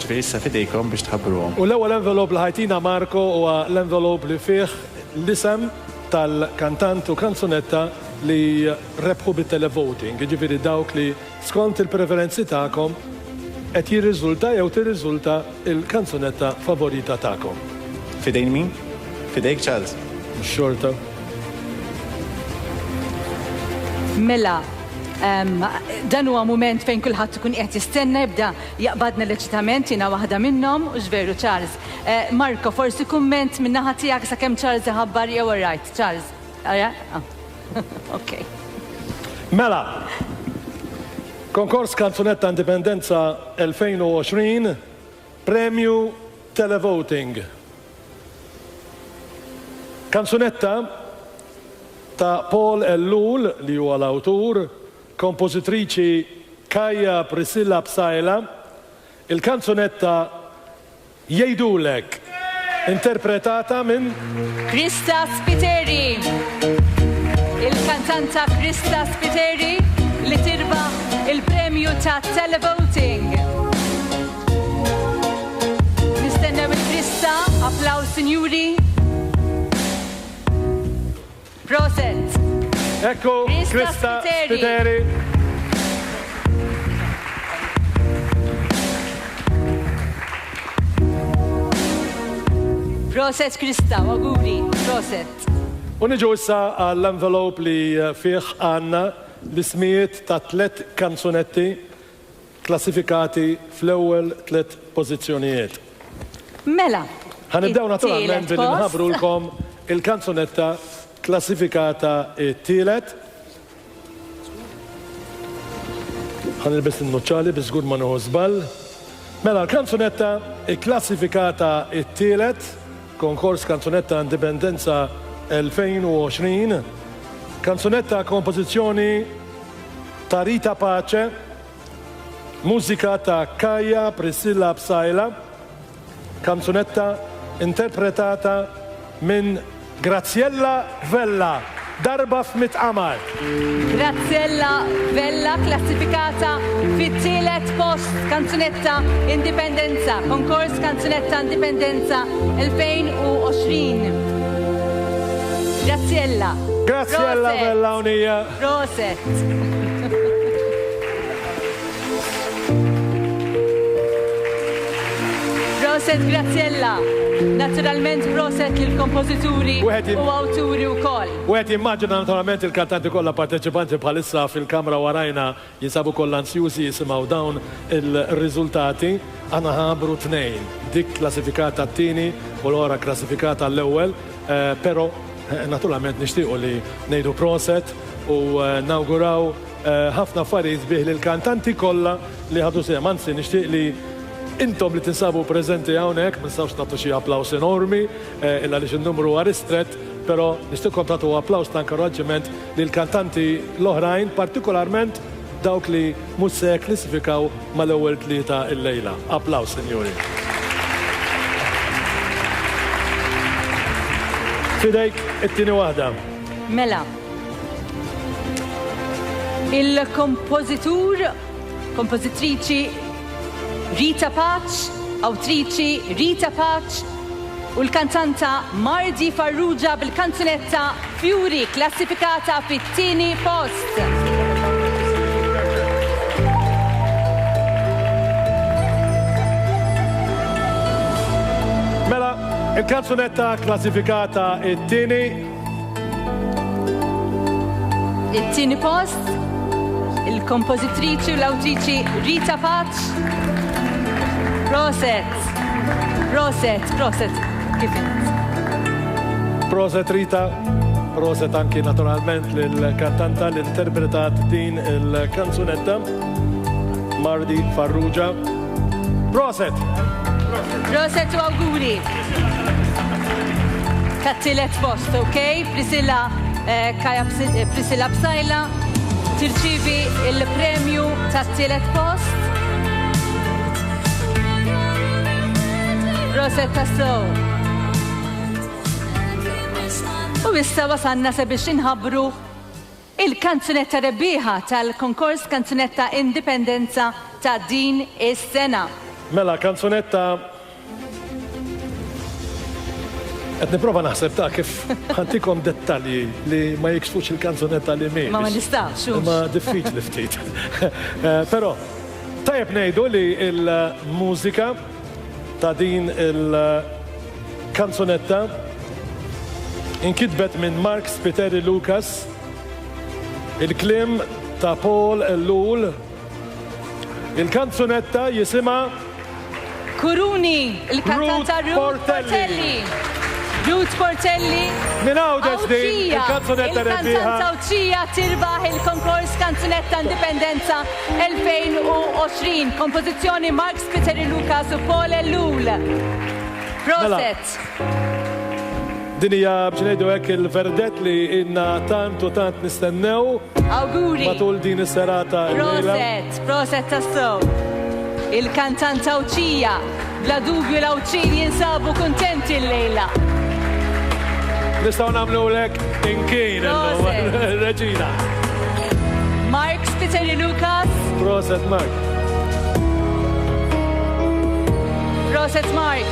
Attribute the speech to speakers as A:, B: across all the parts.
A: fi issa fidejkom biex tħabbruhom.
B: U l-ewwel envelop li ħajtina Marco huwa l-envelop li fih l-isem tal-kantant u kanzunetta li rebħu bit-televoting. Ġifieri dawk li skont il-preferenzi tagħkom qed jirriżulta jew tirriżulta il-kanzunetta favorita tagħkom.
A: Fidejn min? Fidejk Charles.
B: Xorta.
C: Mela, dan huwa mument fejn kulħadd ikun qed jistenna jibda jaqbadna l-eċitament jiena waħda minnhom u x'veru Charles. Marco, forsi kumment minn naħa tiegħek sakemm Charles iħabbar jew right, Charles. Okay.
B: Mela, konkors kanzunetta Indipendenza 2020, premju televoting. Kanzunetta ta' Paul Ellul li huwa l-awtur, kompożitriċi Kaja Priscilla Bsajla, il-kanzunetta Jgħidulek, interpretata minn
C: Krista Spiteri. Il-kantanta Krista Spiteri li tirba il-premju ta' televoting. Nistennew il-Krista, applaus sinjuri. Proset.
B: Ecco Krista Spiteri.
C: Proset Krista, auguri, proset.
B: U niġu issa għall-envelop li fih għanna l-ismijiet ta' 3 kanzunetti klassifikati fl-ewwel 3 pożizzjonijiet.
C: Mela.
B: Ħanibdew naturalment billi nħabbru lkom il-kanzunetta klassifikata it-tielet. Ħanilbes in-nuċċali biex żgur ma nieħu żball. Mela l-kanzunetta klassifikata it-tielet, konkors kanzunetta Indipendenza 2020, kanzunetta kompożizzjoni ta' Rita Pace, mużika ta' Kaja Priscilla Bsajla, kanzunetta interpretata minn Graziella Vella, darba f'mitqamar.
C: Graziella Vella, klassifikata fit-tielet post, kanzunetta Indipendenza, konkors kanzunetta Indipendenza 2020. Graziella.
B: Graziella Vella unija.
C: Proset. Proset Graziella. Naturalment proset lill-kompożituri u awturi wkoll.
B: U qed jimmaġina naturalment il-kantanti kollha parteċipanti bħalissa fil-kamra warajna jinsabu kollha ansjużi jisimgħu dawn il-riżultati. Għandna ħabru 2, dik klassifikata t-tieni u l-ora klassifikata l-ewwel, però naturalment nixtiequ li ngħidu proset u nawguraw ħafna affarijiet bih lill-kantanti kollha li ħadu sehem. Anzi nixtieq li intom li tinsabu preżenti hawnhekk, ma nistgħux nagħtu xi applaws enormi, illa li n-numru huwa ristret, però nixtieqkom tagħtu applaws ta' inkoraġġiment lil kantanti l-oħrajn, partikolarment dawk li mhux se klassifikaw mal-ewwel 3 il-lejla. Applaws, sinjuri. Fidejk it-tieni waħda.
C: Mela. Il-kompożitur, kompożitriċi Rita Pace, awtriċi Rita Pace u l-kantanta Mardi Farrugia bil-kanzunetta Fjuri, klassifikata fit-tieni post.
B: Mela, il-kanzunetta klassifikata it-tieni.
C: It-tieni post, il-kompożitriċi u l-awtriċi Rita Pace. Proset. Proset, proset. Kif int?
B: Proset Rita, proset anki naturalment lill-kantanta li interpretat din il-kanzunetta, Mardi Farrugia. Proset!
C: Proset u auguri. Kat-tielet post, ok? Priscilla Bsajla tirċivi il-premju tat-tielet post. Proset tassow. U issa wasanna sabiex inħabbru il-kanzunetta rebbieħa tal-konkors kanzunetta Indipendenza ta' din is-sena.
B: Mela, kanzunetta qed nipprova naħseb ta' kif ħantikom dettalji li ma jiksfux il-kanzunetta li mi.
C: Ma nistax.
B: Ma diffiċli ftit. Però tajjeb ngħidu li il-mużika ta' din il-kanzunetta inkitbet minn Mark Spiteri Lucas, il-klim ta' Paul Ellul, il-kanzunetta jisima
C: Kuruni, il-kantanta Ruth Portelli. Ruth Portelli.
B: Minaw deġdin, il-kanzunetta rebbieħa.
C: Il-kantanta Uċija tirbaħ il-konkors kanzunetta Indipendenza 2020. Kompożizzjoni Mark Spiteri Lucas u Paul Ellul. Proset.
B: Din hija biex ngħidu hekk il-verdett li inna tant u tant nistennew.
C: Awguri.
B: Matul din is-serata.
C: Proset tas-sew. Il-kantanta Uċija. Bla dubju l-Awċini jinsabu kontenti l-lejla.
B: Nistgħu nagħmlu lek inkien Reġina.
C: Mark Spiteri Lucas.
B: Proset Mark.
C: Proset Mark.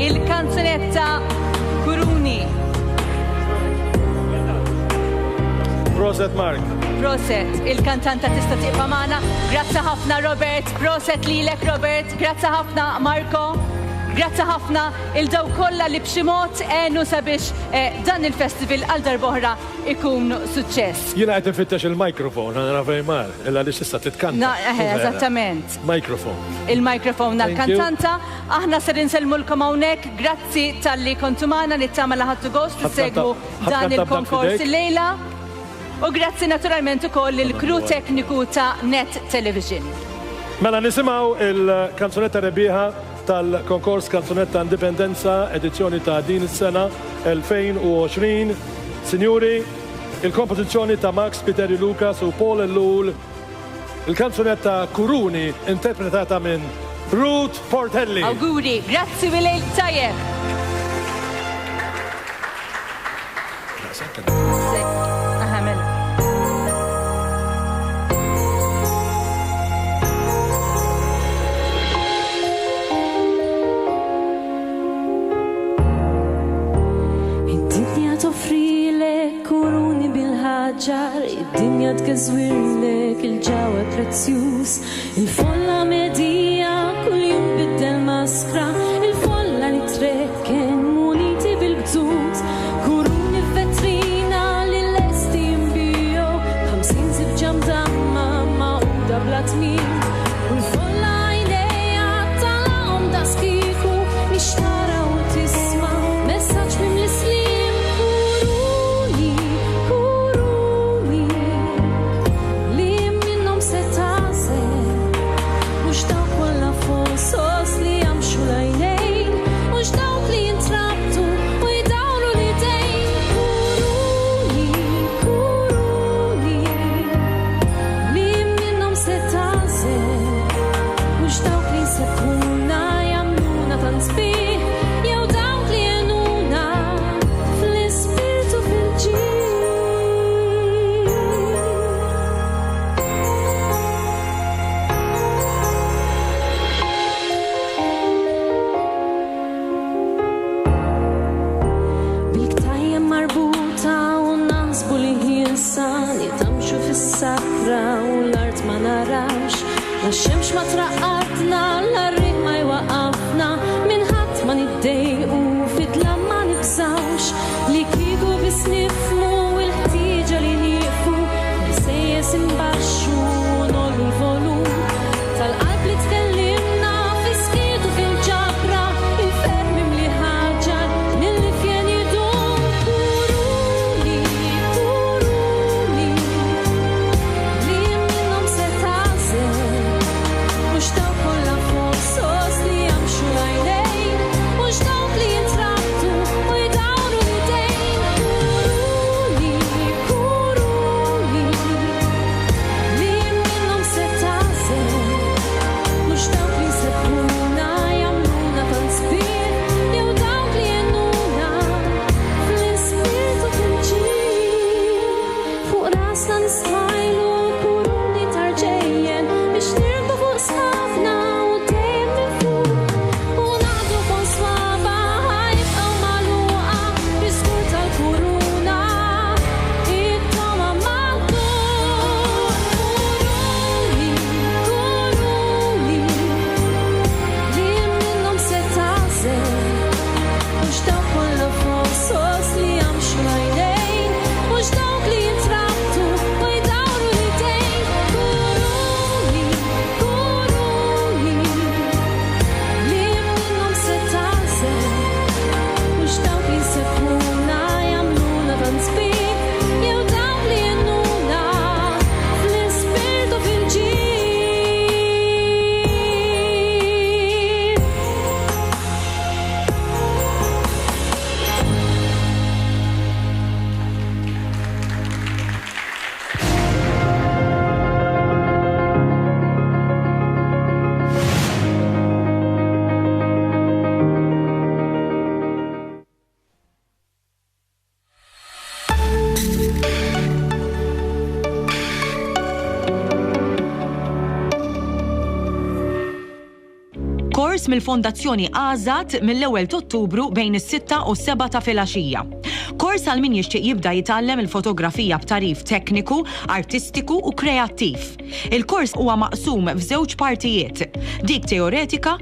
C: Il-kanzunetta Kuruni.
B: Proset Mark.
C: Proset, il-kantanta tista' tibqa' magħna. Grazzi ħafna Robert, proset lilek Robert, grazzi ħafna Marco. Grazzi ħafna il-daw kollha li b'xi mod għenu sabiex dan il-festival għal darb'oħra ikun suċċess.
B: Jiena qed infittex il-mikrofon, għana fejmar, illa li tista' titkanta.
C: Eżattament.
B: Mikrofon.
C: Il-mikrofon għal-kantanta. Aħna ser insellmulkom hawnhekk, grazzi tal-li kontu magħna nittama li ħadtu gost tissegwu dan il-konkors il-lejla. U grazzi naturalment ukoll il-kru tekniku ta' Net Television.
B: Mela nisimgħu il-kanzunetta rebbieħa tal-konkors Kanzunetta Indipendenza edizzjoni ta' din is-sena 2020. Sinjuri, il-kompożizzjoni ta' Mark Spiteri Lucas u Paul Ellul, il-kanzunetta Kuruni interpretata minn Ruth Portelli.
C: Awguri, grazzi Wilej tajjeb.
D: Id-dinja tgazwirlek il-ġawa prezzjuż, il-folla medija kull jum biddel maskra, il-folla li trekken muniti bil-bżut, kuruni f'vetrina li l-esti jimbiju, 50 sibġam damma mawda bla tmim, u l-folla għajneja tal-għom da skiku, nishtara u tisma, messaċ mim l-islim. Xemx ma traqatna, l-arriq ma jwaqafna, minħat ma niddejqu, fidla ma nibżawx, li kiku bis nifmu, il-ħtiġa li nifu, bisejjes imbaxxu, nollu l-volum, tal-qalb li tkellimna, fiskitu fil-ġabra, il-fermi mli ħaġar, mill-li fjen jidum, kuruni, kuruni, li minnom se tażel. Mux taw kolla fuq sos li jamxu lajne
E: kors mill-Fondazzjoni Għażat mill-1 ta' Ottubru bejn is-6 u s-7 ta' filgħaxija. Kors għal min jixtieq jibda jitgħallem il-fotografija b'tarif tekniku, artistiku u kreattiv. Il-kors huwa maqsum f'żewġ partijiet, dik teoretika